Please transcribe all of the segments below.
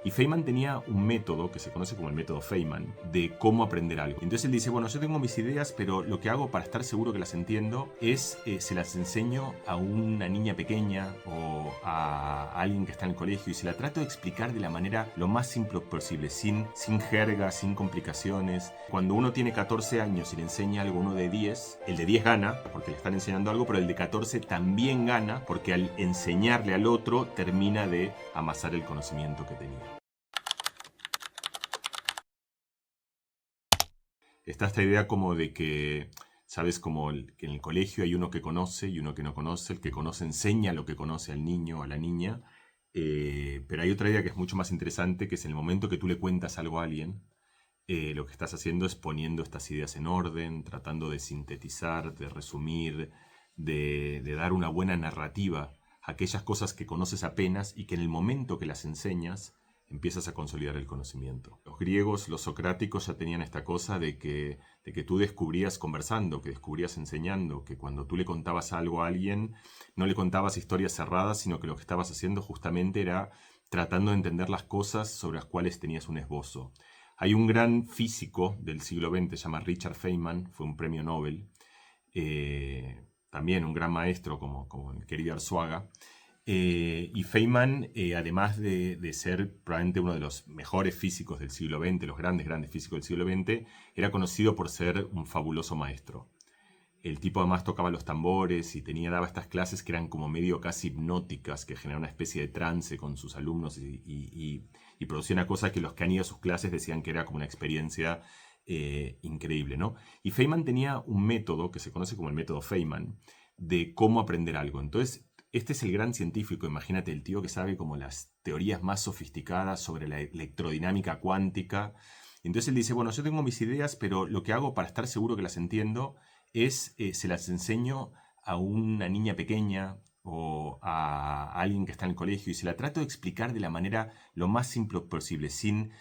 Y Feynman tenía un método que se conoce como el método Feynman de cómo aprender algo. Entonces él dice, bueno, yo tengo mis ideas, pero lo que hago para estar seguro que las entiendo es, se las enseño a una niña pequeña o a alguien que está en el colegio y se la trato de explicar de la manera lo más simple posible, sin jerga, sin complicaciones. Cuando uno tiene 14 años y le enseña algo a uno de 10, el de 10 gana porque le están enseñando algo, pero el de 14 también gana porque al enseñarle al otro termina de amasar el conocimiento que tenía. Está esta idea como de que, ¿sabes? Como que en el colegio hay uno que conoce y uno que no conoce. El que conoce enseña lo que conoce al niño o a la niña. Pero hay otra idea que es mucho más interesante, que es en el momento que tú le cuentas algo a alguien, lo que estás haciendo es poniendo estas ideas en orden, tratando de sintetizar, de resumir, de dar una buena narrativa a aquellas cosas que conoces apenas y que en el momento que las enseñas empiezas a consolidar el conocimiento. Los griegos, los socráticos ya tenían esta cosa de que tú descubrías conversando, que descubrías enseñando, que cuando tú le contabas algo a alguien, no le contabas historias cerradas, sino que lo que estabas haciendo justamente era tratando de entender las cosas sobre las cuales tenías un esbozo. Hay un gran físico del siglo XX, se llama Richard Feynman, fue un premio Nobel, también un gran maestro como el querido Arzuaga. Y Feynman, además de ser probablemente uno de los mejores físicos del siglo XX, los grandes físicos del siglo XX, era conocido por ser un fabuloso maestro. El tipo además tocaba los tambores y daba estas clases que eran como medio casi hipnóticas, que generaban una especie de trance con sus alumnos y producía una cosa que los que han ido a sus clases decían que era como una experiencia increíble, ¿no? Y Feynman tenía un método que se conoce como el método Feynman de cómo aprender algo. Entonces, este es el gran científico, imagínate, el tío que sabe como las teorías más sofisticadas sobre la electrodinámica cuántica. Entonces él dice, bueno, yo tengo mis ideas, pero lo que hago para estar seguro que las entiendo es, se las enseño a una niña pequeña o a alguien que está en el colegio y se la trato de explicar de la manera lo más simple posible, sin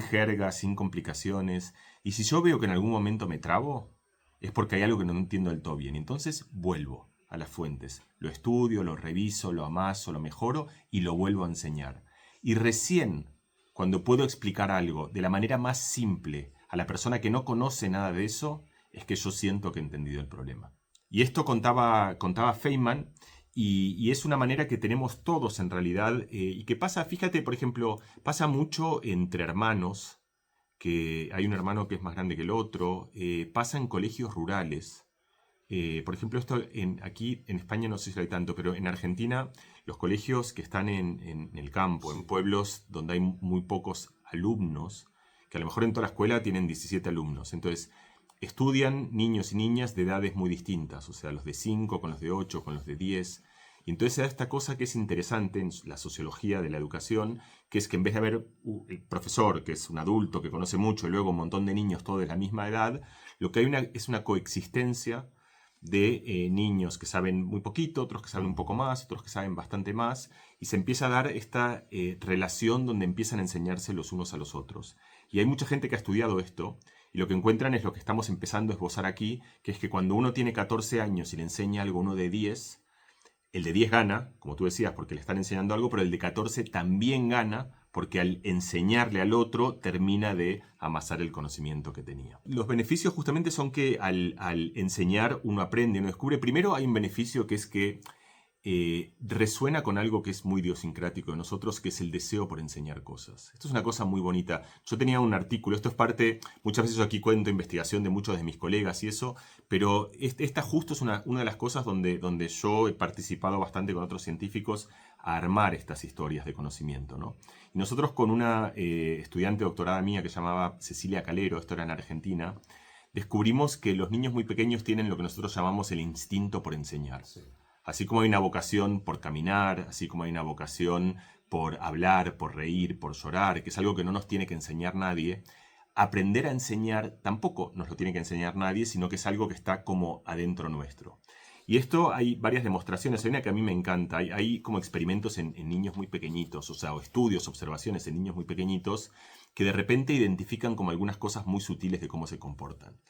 jerga, sin complicaciones. Y si yo veo que en algún momento me trabo, es porque hay algo que no entiendo del todo bien. Entonces vuelvo a las fuentes, lo estudio, lo reviso, lo amaso, lo mejoro y lo vuelvo a enseñar. Y recién, cuando puedo explicar algo de la manera más simple a la persona que no conoce nada de eso, es que yo siento que he entendido el problema. Y esto contaba Feynman, y es una manera que tenemos todos en realidad, y que pasa, fíjate, por ejemplo, pasa mucho entre hermanos, que hay un hermano que es más grande que el otro, pasa en colegios rurales. Por ejemplo, esto aquí en España no sé si hay tanto, pero en Argentina los colegios que están en el campo, en pueblos donde hay muy pocos alumnos, que a lo mejor en toda la escuela tienen 17 alumnos. Entonces, estudian niños y niñas de edades muy distintas, o sea, los de 5 con los de 8, con los de 10. Y entonces se da esta cosa que es interesante en la sociología de la educación, que es que en vez de haber el profesor, que es un adulto que conoce mucho, y luego un montón de niños todos de la misma edad, lo que hay es una coexistencia de niños que saben muy poquito, otros que saben un poco más, otros que saben bastante más, y se empieza a dar esta relación donde empiezan a enseñarse los unos a los otros. Y hay mucha gente que ha estudiado esto, y lo que encuentran es lo que estamos empezando a esbozar aquí, que es que cuando uno tiene 14 años y le enseña algo a uno de 10, el de 10 gana, como tú decías, porque le están enseñando algo, pero el de 14 también gana porque al enseñarle al otro termina de amasar el conocimiento que tenía. Los beneficios justamente son que al enseñar uno aprende, uno descubre. Primero hay un beneficio que es que resuena con algo que es muy idiosincrático de nosotros, que es el deseo por enseñar cosas. Esto es una cosa muy bonita. Yo tenía un artículo, esto es parte, muchas veces yo aquí cuento investigación de muchos de mis colegas y eso, pero esta justo es una de las cosas donde yo he participado bastante con otros científicos a armar estas historias de conocimiento, ¿no? Y nosotros con una estudiante doctorada mía que se llamaba Cecilia Calero, esto era en Argentina, descubrimos que los niños muy pequeños tienen lo que nosotros llamamos el instinto por enseñar. Sí. Así como hay una vocación por caminar, así como hay una vocación por hablar, por reír, por llorar, que es algo que no nos tiene que enseñar nadie, aprender a enseñar tampoco nos lo tiene que enseñar nadie, sino que es algo que está como adentro nuestro. Y esto hay varias demostraciones, hay una que a mí me encanta, hay como experimentos en niños muy pequeñitos, o sea, o estudios, observaciones en niños muy pequeñitos, que de repente identifican como algunas cosas muy sutiles de cómo se comportan.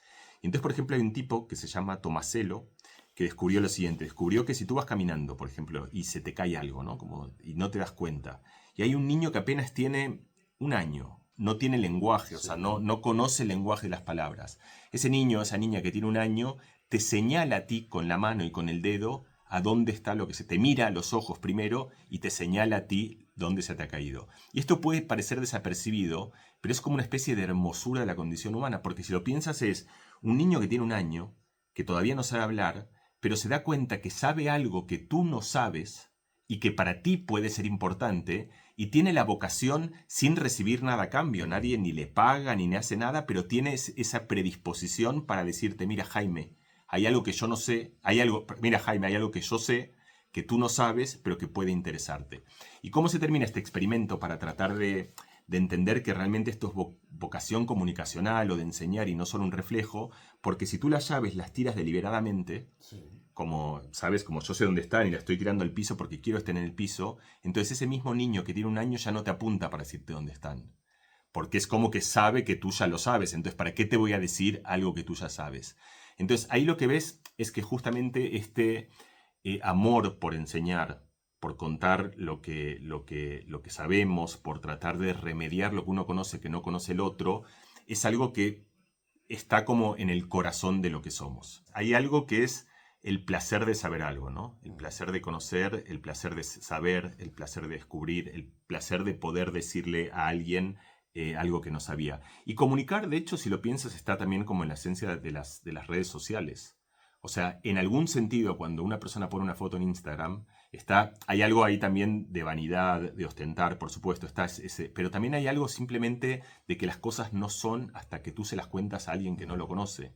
Y entonces, por ejemplo, hay un tipo que se llama Tomasello, que descubrió lo siguiente, descubrió que si tú vas caminando, por ejemplo, y se te cae algo, ¿no? Y no te das cuenta, y hay un niño que apenas tiene un año, no tiene lenguaje, o sea, no conoce el lenguaje de las palabras. Ese niño, esa niña que tiene un año, te señala a ti con la mano y con el dedo a dónde está lo que se te mira a los ojos primero y te señala a ti dónde se te ha caído. Y esto puede parecer desapercibido, pero es como una especie de hermosura de la condición humana, porque si lo piensas es un niño que tiene un año, que todavía no sabe hablar, pero se da cuenta que sabe algo que tú no sabes y que para ti puede ser importante, y tiene la vocación sin recibir nada a cambio. Nadie ni le paga ni le hace nada, pero tiene esa predisposición para decirte, mira Jaime, hay algo que yo no sé, mira Jaime, hay algo que yo sé que tú no sabes, pero que puede interesarte. ¿Y cómo se termina este experimento para tratar de entender que realmente esto es vocación comunicacional o de enseñar y no solo un reflejo? Porque si tú las llaves las tiras deliberadamente, como, ¿sabes? Como yo sé dónde están y la estoy tirando al piso porque quiero estar en el piso, entonces ese mismo niño que tiene un año ya no te apunta para decirte dónde están. Porque es como que sabe que tú ya lo sabes. Entonces, ¿para qué te voy a decir algo que tú ya sabes? Entonces, ahí lo que ves es que justamente este amor por enseñar, por contar lo que sabemos, por tratar de remediar lo que uno conoce que no conoce el otro, es algo que está como en el corazón de lo que somos. Hay algo que es el placer de saber algo, ¿no? El placer de conocer, el placer de saber, el placer de descubrir, el placer de poder decirle a alguien algo que no sabía. Y comunicar, de hecho, si lo piensas, está también como en la esencia de las redes sociales. O sea, en algún sentido, cuando una persona pone una foto en Instagram, hay algo ahí también de vanidad, de ostentar, por supuesto, pero también hay algo simplemente de que las cosas no son hasta que tú se las cuentas a alguien que no lo conoce.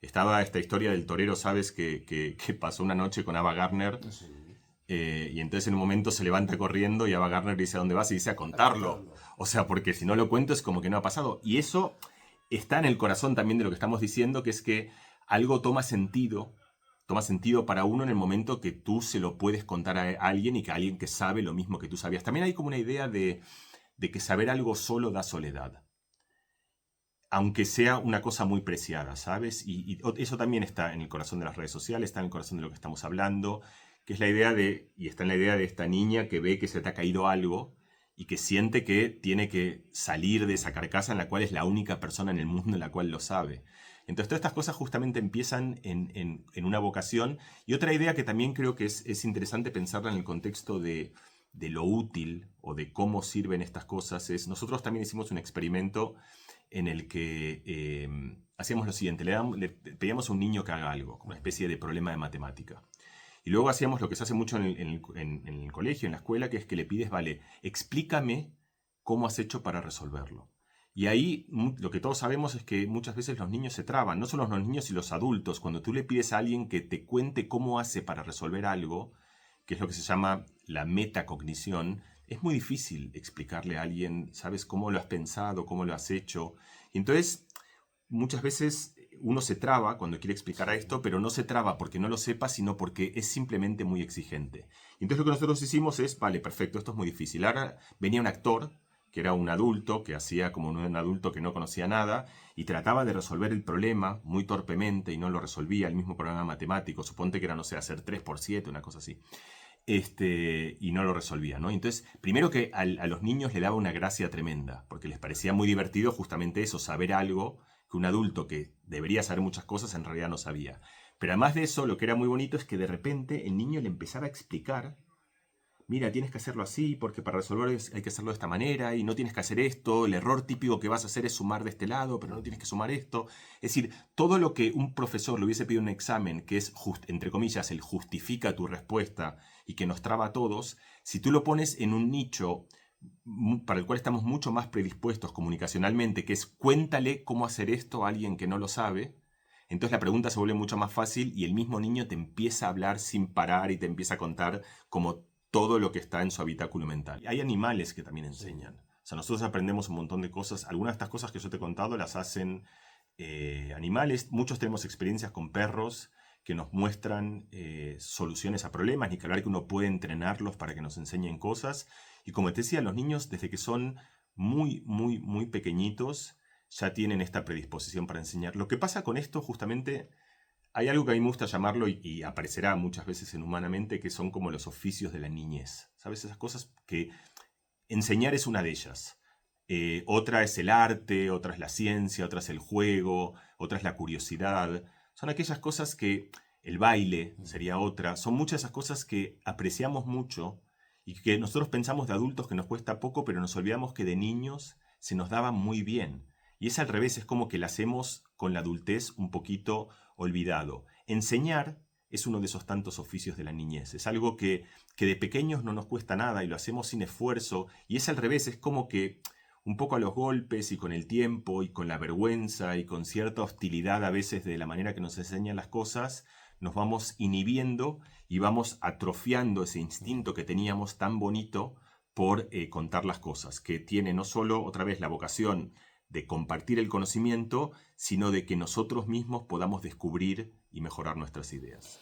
Estaba esta historia del torero, ¿sabes? Que pasó una noche con Ava Gardner. Y entonces en un momento se levanta corriendo y Ava Gardner dice: ¿a dónde vas? Y dice: a contarlo. O sea, porque si no lo cuento es como que no ha pasado. Y eso está en el corazón también de lo que estamos diciendo, que es que algo toma sentido para uno en el momento que tú se lo puedes contar a alguien y que alguien que sabe lo mismo que tú sabías. También hay como una idea de que saber algo solo da soledad, aunque sea una cosa muy preciada, ¿sabes? Y eso también está en el corazón de las redes sociales, está en el corazón de lo que estamos hablando, que es la idea y está en la idea de esta niña que ve que se te ha caído algo y que siente que tiene que salir de esa carcasa en la cual es la única persona en el mundo en la cual lo sabe. Entonces todas estas cosas justamente empiezan en una vocación. Y otra idea que también creo que es interesante pensarla en el contexto de lo útil o de cómo sirven estas cosas es, nosotros también hicimos un experimento en el que hacíamos lo siguiente: le pedíamos a un niño que haga algo, como una especie de problema de matemática. Y luego hacíamos lo que se hace mucho en el colegio, en la escuela, que es que le pides, vale, explícame cómo has hecho para resolverlo. Y ahí lo que todos sabemos es que muchas veces los niños se traban, no solo los niños y los adultos. Cuando tú le pides a alguien que te cuente cómo hace para resolver algo, que es lo que se llama la metacognición, es muy difícil explicarle a alguien, ¿sabes? Cómo lo has pensado, cómo lo has hecho. Y entonces, muchas veces uno se traba cuando quiere explicar a esto, pero no se traba porque no lo sepa, sino porque es simplemente muy exigente. Y entonces lo que nosotros hicimos es, vale, perfecto, esto es muy difícil. Ahora venía un actor, que era un adulto, que hacía como un adulto que no conocía nada, y trataba de resolver el problema muy torpemente y no lo resolvía, el mismo problema matemático. Suponte que era, no sé, hacer 3 por 7, una cosa así. Y no lo resolvía, ¿no? Entonces, primero que a los niños le daba una gracia tremenda, porque les parecía muy divertido justamente eso, saber algo que un adulto que debería saber muchas cosas en realidad no sabía. Pero además de eso, lo que era muy bonito es que de repente el niño le empezaba a explicar: mira, tienes que hacerlo así, porque para resolver hay que hacerlo de esta manera, y no tienes que hacer esto, el error típico que vas a hacer es sumar de este lado, pero no tienes que sumar esto. Es decir, todo lo que un profesor le hubiese pedido en un examen, que es, entre comillas, el justifica tu respuesta y que nos traba a todos, si tú lo pones en un nicho para el cual estamos mucho más predispuestos comunicacionalmente, que es cuéntale cómo hacer esto a alguien que no lo sabe, entonces la pregunta se vuelve mucho más fácil y el mismo niño te empieza a hablar sin parar y te empieza a contar como todo lo que está en su habitáculo mental. Hay animales que también enseñan. O sea, nosotros aprendemos un montón de cosas. Algunas de estas cosas que yo te he contado las hacen animales. Muchos tenemos experiencias con perros que nos muestran soluciones a problemas, ni que hablar que uno puede entrenarlos para que nos enseñen cosas. Y como te decía, los niños desde que son muy, muy, muy pequeñitos ya tienen esta predisposición para enseñar. Lo que pasa con esto justamente, hay algo que a mí me gusta llamarlo y aparecerá muchas veces en Humanamente, que son como los oficios de la niñez. ¿Sabes? Esas cosas que enseñar es una de ellas. Otra es el arte, otra es la ciencia, otra es el juego, otra es la curiosidad. Son aquellas cosas que el baile sería otra. Son muchas esas cosas que apreciamos mucho y que nosotros pensamos de adultos que nos cuesta poco, pero nos olvidamos que de niños se nos daba muy bien. Y es al revés, es como que la hacemos con la adultez un poquito olvidado. Enseñar es uno de esos tantos oficios de la niñez. Es algo que de pequeños no nos cuesta nada y lo hacemos sin esfuerzo. Y es al revés, es como que un poco a los golpes y con el tiempo y con la vergüenza y con cierta hostilidad a veces de la manera que nos enseñan las cosas, nos vamos inhibiendo y vamos atrofiando ese instinto que teníamos tan bonito por contar las cosas, que tiene no solo otra vez la vocación de compartir el conocimiento, sino de que nosotros mismos podamos descubrir y mejorar nuestras ideas.